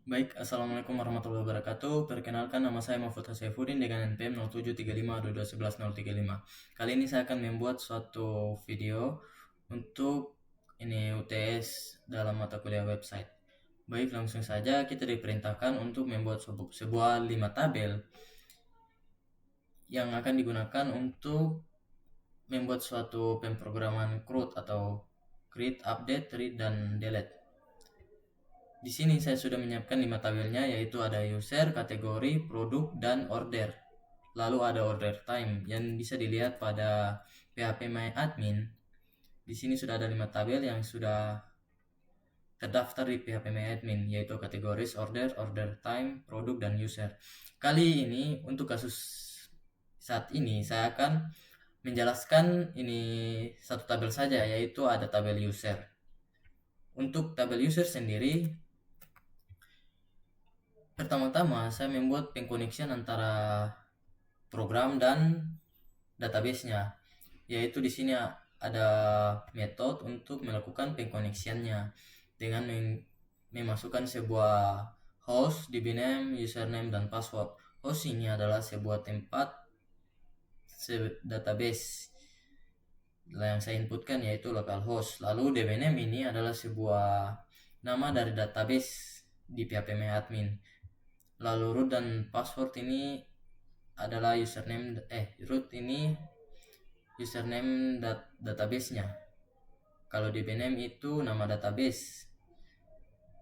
Baik, Assalamualaikum warahmatullahi wabarakatuh. Perkenalkan, nama saya Mahfud Hasaifuddin dengan NPM 0735221135. Kali ini saya akan membuat suatu video untuk UTS dalam mata kuliah website. Baik, langsung saja kita diperintahkan untuk membuat sebuah 5 tabel yang akan digunakan untuk membuat suatu pemrograman CRUD atau create, update, read, dan delete. Di sini saya sudah menyiapkan 5 tabelnya, yaitu ada user, kategori, produk, dan order. Lalu ada order time yang bisa dilihat pada PHP My Admin. Di sini sudah ada 5 tabel yang sudah terdaftar di PHP My Admin, yaitu kategoris, order, order time, produk, dan user. Kali ini untuk kasus saat ini saya akan menjelaskan ini satu tabel saja, yaitu ada tabel user. Untuk tabel user sendiri, pertama-tama saya membuat pengkoneksian antara program dan database-nya, yaitu di sini ada metode untuk melakukan pengkoneksiannya dengan memasukkan sebuah host, dbname, username, dan password. Host ini adalah sebuah tempat database yang saya inputkan, yaitu localhost. Lalu dbname ini adalah sebuah nama dari database di phpMyAdmin. Lalu root dan password ini adalah root ini username database-nya. Kalau dbname itu nama database.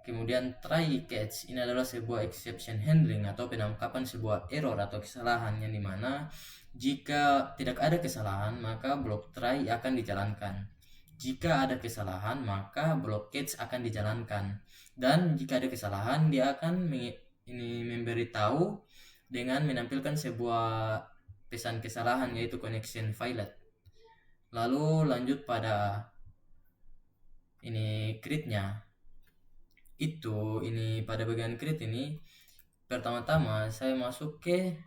Kemudian try catch ini adalah sebuah exception handling atau penangkapan sebuah error atau kesalahan, yang dimana jika tidak ada kesalahan maka block try akan dijalankan. Jika ada kesalahan maka block catch akan dijalankan, dan jika ada kesalahan dia akan memberitahu dengan menampilkan sebuah pesan kesalahan, yaitu connection failed. Lalu lanjut pada create-nya. Pada bagian create ini, pertama-tama saya masuk ke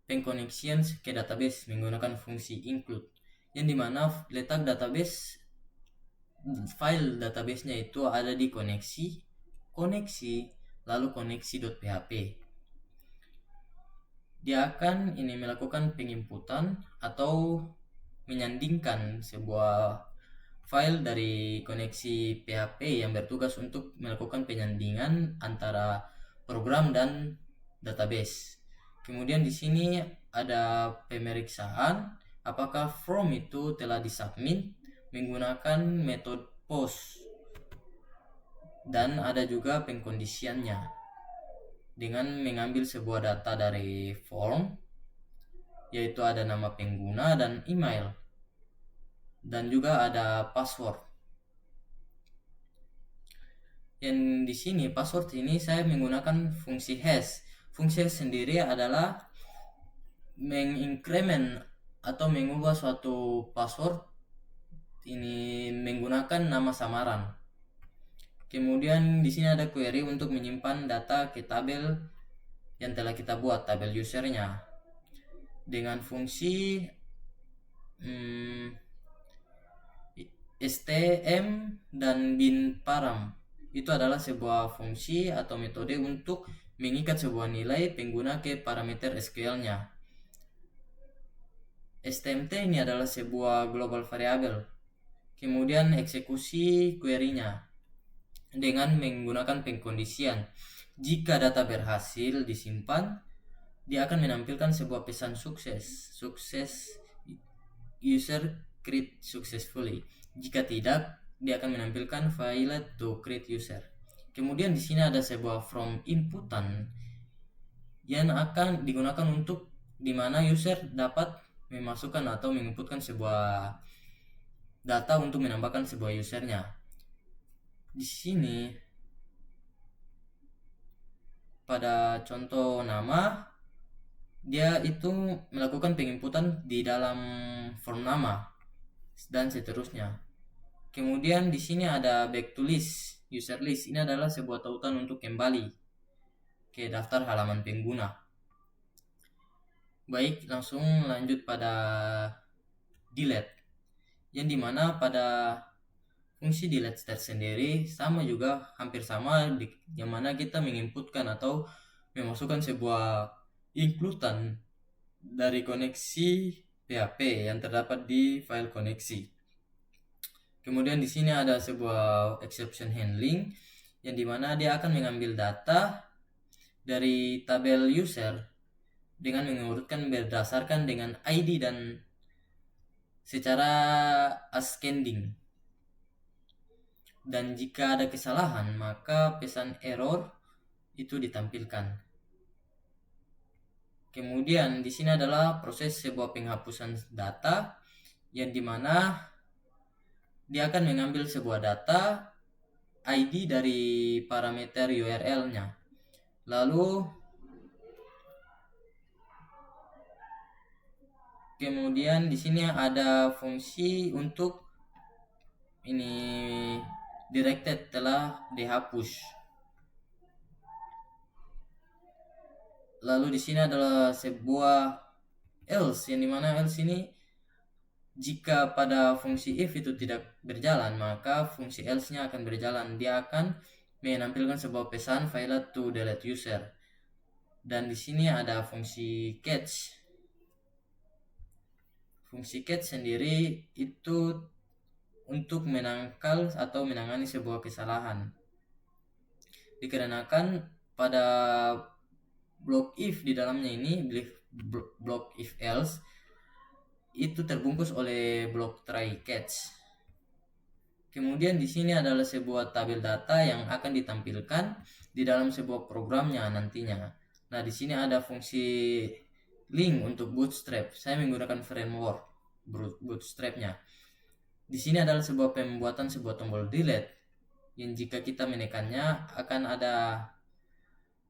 pengkoneksian ke database menggunakan fungsi include, yang dimana letak database file database-nya itu ada di koneksi, lalu koneksi.php. Dia akan melakukan penginputan atau menyandingkan sebuah file dari koneksi PHP yang bertugas untuk melakukan penyandingan antara program dan database. Kemudian di sini ada pemeriksaan apakah form itu telah disubmit menggunakan metode post, dan ada juga pengkondisiannya dengan mengambil sebuah data dari form, yaitu ada nama pengguna dan email, dan juga ada password. Yang di sini password ini saya menggunakan fungsi hash. Fungsi hash sendiri adalah mengincrement atau mengubah suatu password ini menggunakan nama samaran. Kemudian di sini ada query untuk menyimpan data ke tabel yang telah kita buat, tabel usernya, dengan fungsi stm dan bin param. Itu adalah sebuah fungsi atau metode untuk mengikat sebuah nilai pengguna ke parameter SQL-nya. stmt ini adalah sebuah global variable. Kemudian eksekusi query-nya dengan menggunakan pengkondisian. Jika data berhasil disimpan, dia akan menampilkan sebuah pesan sukses user create successfully. Jika tidak, dia akan menampilkan failed to create user. Kemudian di sini ada sebuah from inputan yang akan digunakan untuk dimana user dapat memasukkan atau menginputkan sebuah data untuk menambahkan sebuah usernya. Di sini pada contoh nama, dia itu melakukan penginputan di dalam form nama dan seterusnya. Kemudian di sini ada back to list, user list. Ini adalah sebuah tautan untuk kembali ke daftar halaman pengguna. Baik, langsung lanjut pada delete, yang dimana pada Fungsi delete state sendiri sama juga, hampir sama, yang mana kita menginputkan atau memasukkan sebuah include dari koneksi PHP yang terdapat di file koneksi. Kemudian di sini ada sebuah exception handling yang dimana dia akan mengambil data dari tabel user dengan mengurutkan berdasarkan dengan ID dan secara ascending. Dan jika ada kesalahan, maka pesan error itu ditampilkan. Kemudian di sini adalah proses sebuah penghapusan data yang dimana dia akan mengambil sebuah data ID dari parameter URL-nya. Lalu kemudian di sini ada fungsi untuk ini directed telah dihapus. Lalu di sini adalah sebuah else yang dimana else ini jika pada fungsi if itu tidak berjalan, maka fungsi else-nya akan berjalan. Dia akan menampilkan sebuah pesan failed to delete user. Dan di sini ada fungsi catch. Fungsi catch sendiri itu untuk menangkal atau menangani sebuah kesalahan. Dikarenakan pada blok if di dalamnya ini, blok if else itu terbungkus oleh blok try catch. Kemudian di sini adalah sebuah tabel data yang akan ditampilkan di dalam sebuah programnya nantinya. Nah, di sini ada fungsi link untuk bootstrap. Saya menggunakan framework bootstrapnya. Di sini adalah sebuah pembuatan sebuah tombol delete yang jika kita menekannya akan ada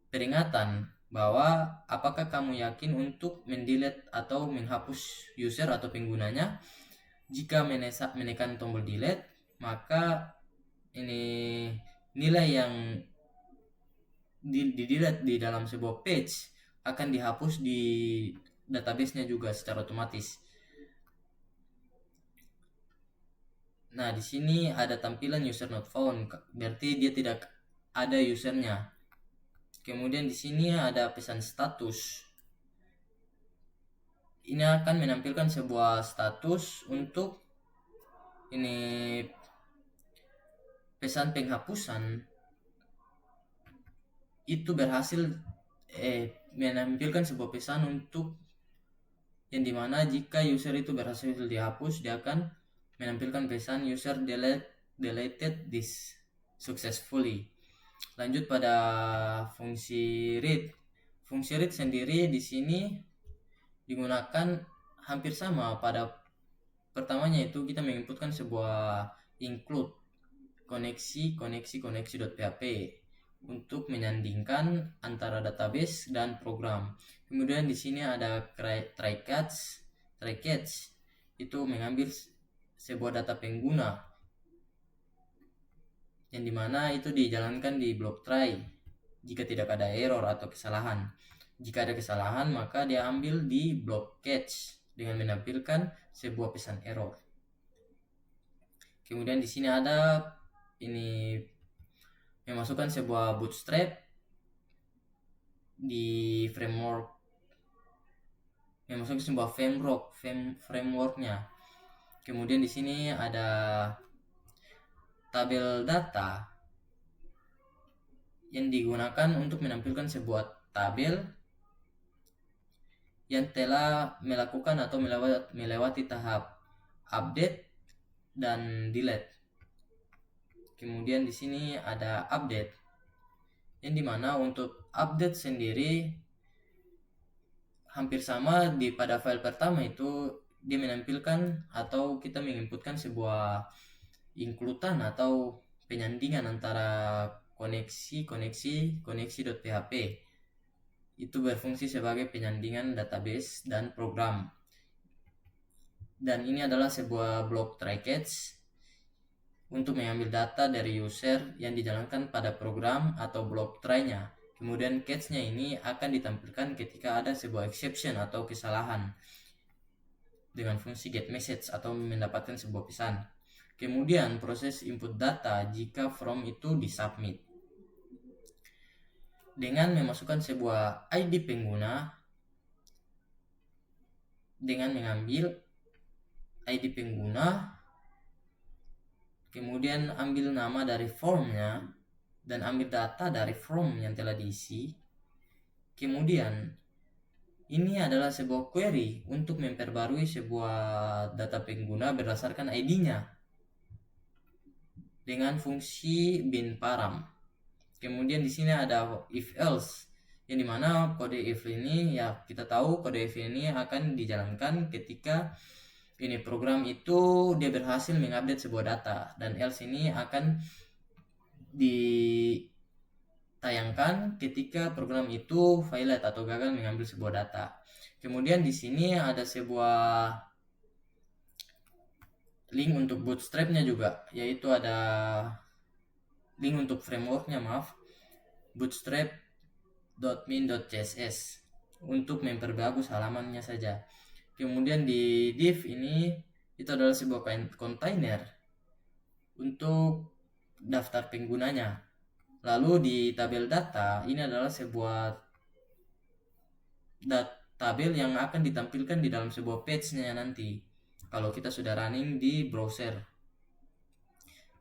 peringatan bahwa apakah kamu yakin untuk mendelete atau menghapus user atau penggunanya. Jika menekan tombol delete, maka ini nilai yang di-delete di dalam sebuah page akan dihapus di database-nya juga secara otomatis. Nah, di sini ada tampilan user not found, berarti dia tidak ada usernya. Kemudian di sini ada pesan status. Ini akan menampilkan sebuah status untuk ini pesan penghapusan itu berhasil menampilkan sebuah pesan untuk yang dimana jika user itu berhasil dihapus, dia akan menampilkan pesan user deleted this successfully. Lanjut pada fungsi read. Fungsi read sendiri di sini digunakan hampir sama. Pada pertamanya itu kita menginputkan sebuah include koneksi.php untuk menyandingkan antara database dan program. Kemudian di sini ada try catch itu mengambil sebuah data pengguna yang dimana itu dijalankan di blok try jika tidak ada error atau kesalahan. Jika ada kesalahan, maka dia ambil di blok catch dengan menampilkan sebuah pesan error. Kemudian di sini ada ini memasukkan sebuah bootstrap di framework, memasukkan sebuah frameworknya. Kemudian di sini ada tabel data yang digunakan untuk menampilkan sebuah tabel yang telah melakukan atau melewati tahap update dan delete. Kemudian di sini ada update yang dimana untuk update sendiri hampir sama pada file pertama itu dia menampilkan atau kita menginputkan sebuah include atau penyandingan antara koneksi.php itu berfungsi sebagai penyandingan database dan program. Dan ini adalah sebuah blok try catch untuk mengambil data dari user yang dijalankan pada program atau blok try-nya. Kemudian catch-nya ini akan ditampilkan ketika ada sebuah exception atau kesalahan dengan fungsi get message atau mendapatkan sebuah pesan. Kemudian proses input data jika form itu disubmit dengan memasukkan sebuah ID pengguna dengan mengambil ID pengguna, kemudian ambil nama dari formnya dan ambil data dari form yang telah diisi. Kemudian ini adalah sebuah query untuk memperbarui sebuah data pengguna berdasarkan ID-nya dengan fungsi bin param. Kemudian di sini ada if else, yang dimana kode if ini ya kita tahu kode if ini akan dijalankan ketika ini program itu dia berhasil mengupdate sebuah data, dan else ini akan ditayangkan ketika program itu violate atau gagal mengambil sebuah data. Kemudian di sini ada sebuah link untuk bootstrapnya juga, yaitu ada link untuk frameworknya, bootstrap.min.css untuk memperbagus halamannya saja. Kemudian di div ini itu adalah sebuah kontainer untuk daftar penggunanya. Lalu di tabel data ini adalah sebuah tabel yang akan ditampilkan di dalam sebuah page-nya nanti kalau kita sudah running di browser.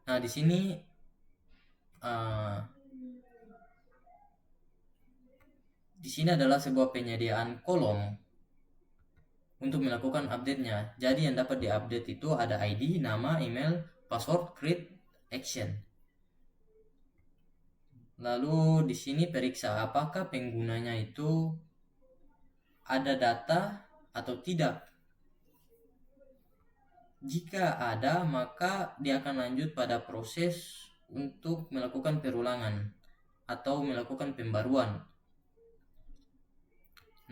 Nah, di sini adalah sebuah penyediaan kolom untuk melakukan update-nya. Jadi yang dapat diupdate itu ada ID, nama, email, password, create, action. Lalu di sini periksa apakah penggunanya itu ada data atau tidak. Jika ada, maka dia akan lanjut pada proses untuk melakukan perulangan atau melakukan pembaruan.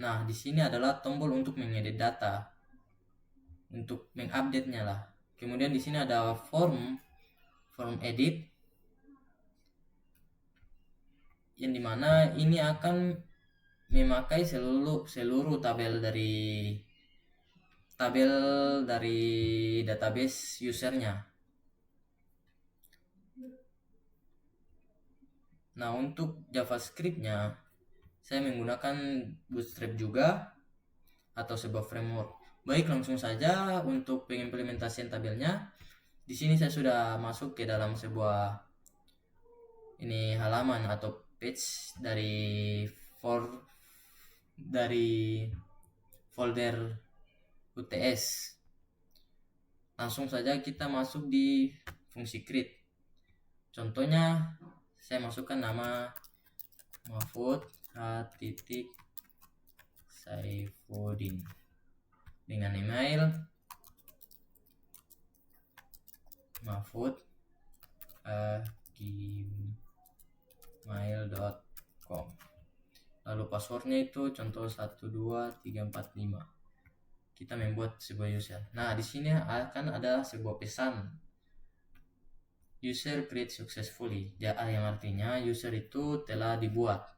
Nah, di sini adalah tombol untuk mengedit data, untuk mengupdate-nya lah. Kemudian di sini ada form edit, yang dimana ini akan memakai seluruh tabel dari database usernya. Nah, untuk JavaScript-nya saya menggunakan Bootstrap juga atau sebuah framework. Baik, langsung saja untuk pengimplementasian tabelnya. Di sini saya sudah masuk ke dalam sebuah halaman atau page dari folder UTS. Langsung saja kita masuk di fungsi create. Contohnya saya masukkan nama Mahfud Saifuddin dengan email mahfud@gmail.com. Lalu passwordnya itu contoh 12345. Kita membuat sebuah user. Nah, di sini akan ada sebuah pesan user create successfully, yang artinya user itu telah dibuat.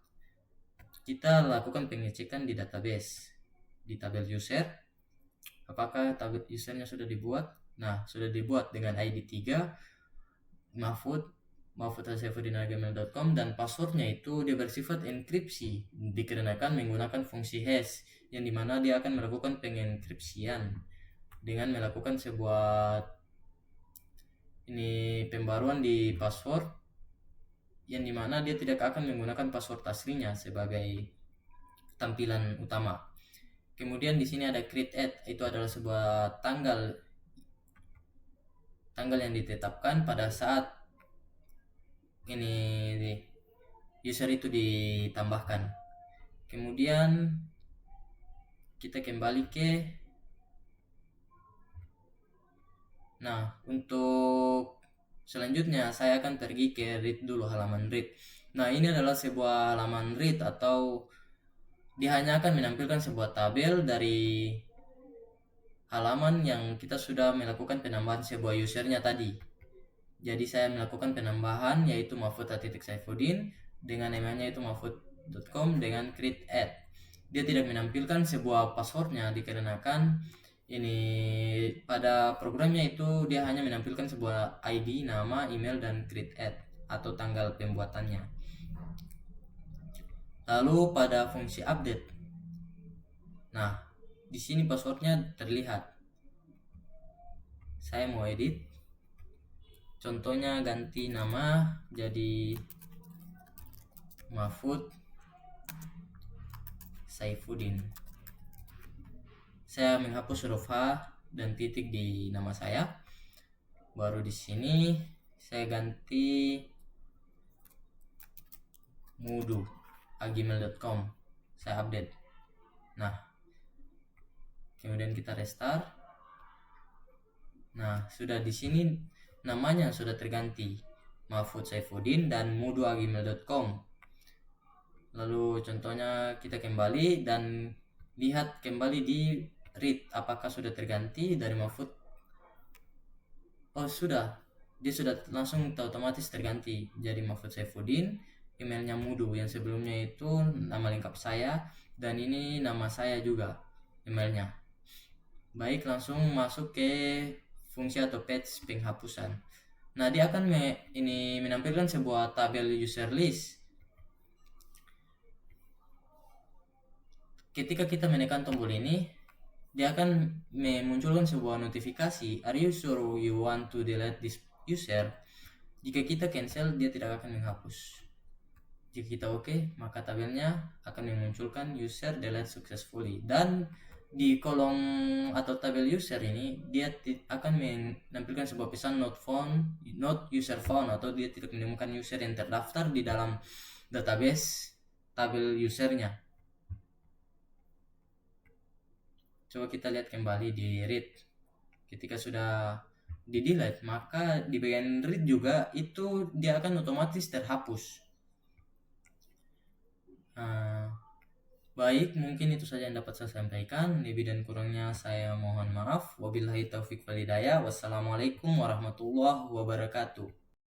Kita lakukan pengecekan di database, di tabel user, apakah tabel usernya sudah dibuat. Nah, sudah dibuat dengan ID 3 mahfud@saifuddin@gmail.com, dan passwordnya itu dia bersifat enkripsi dikarenakan menggunakan fungsi hash, yang dimana dia akan melakukan pengenkripsian dengan melakukan sebuah pembaruan di password, yang dimana dia tidak akan menggunakan password aslinya sebagai tampilan utama. Kemudian di sini ada create add, itu adalah sebuah tanggal yang ditetapkan pada saat user itu ditambahkan. Kemudian kita kembali ke untuk selanjutnya saya akan pergi ke read dulu, halaman read. Nah, ini adalah sebuah halaman read atau dia hanya akan menampilkan sebuah tabel dari halaman yang kita sudah melakukan penambahan sebuah usernya tadi. Jadi saya melakukan penambahan yaitu mahfud.saifuddin dengan namanya itu mahfud.com dengan create add. Dia tidak menampilkan sebuah passwordnya dikarenakan ini pada programnya itu dia hanya menampilkan sebuah ID, nama, email, dan create ad atau tanggal pembuatannya. Lalu pada fungsi update, nah di sini passwordnya terlihat. Saya mau edit, contohnya ganti nama jadi Mahfud Saifuddin. Saya menghapus huruf H dan titik di nama saya. Baru di sini saya ganti mudu@gmail.com. Saya update. Nah, kemudian kita restart. Nah, sudah di sini namanya sudah terganti, Mahfud Saifuddin dan mudu@gmail.com. Lalu contohnya kita kembali dan lihat kembali di read apakah sudah terganti dari Mahfud. Oh sudah, dia sudah langsung otomatis terganti jadi Mahfud Saifuddin, emailnya Mudu, yang sebelumnya itu nama lengkap saya dan ini nama saya juga emailnya. Baik, langsung masuk ke fungsi atau page penghapusan. Nah, dia akan ini menampilkan sebuah tabel user list. Ketika kita menekan tombol ini, dia akan memunculkan sebuah notifikasi, "Are you sure you want to delete this user?" Jika kita cancel, dia tidak akan menghapus. Jika kita oke, maka tabelnya akan memunculkan user delete successfully. Dan di kolom atau tabel user ini, dia akan menampilkan sebuah pesan not user found, atau dia tidak menemukan user yang terdaftar di dalam database tabel usernya. Coba kita lihat kembali di read. Ketika sudah di delete, maka di bagian read juga itu dia akan otomatis terhapus. Baik, mungkin itu saja yang dapat saya sampaikan. Lebih dan kurangnya saya mohon maaf. Wabillahi taufiq wal hidayah. Wassalamualaikum warahmatullahi wabarakatuh.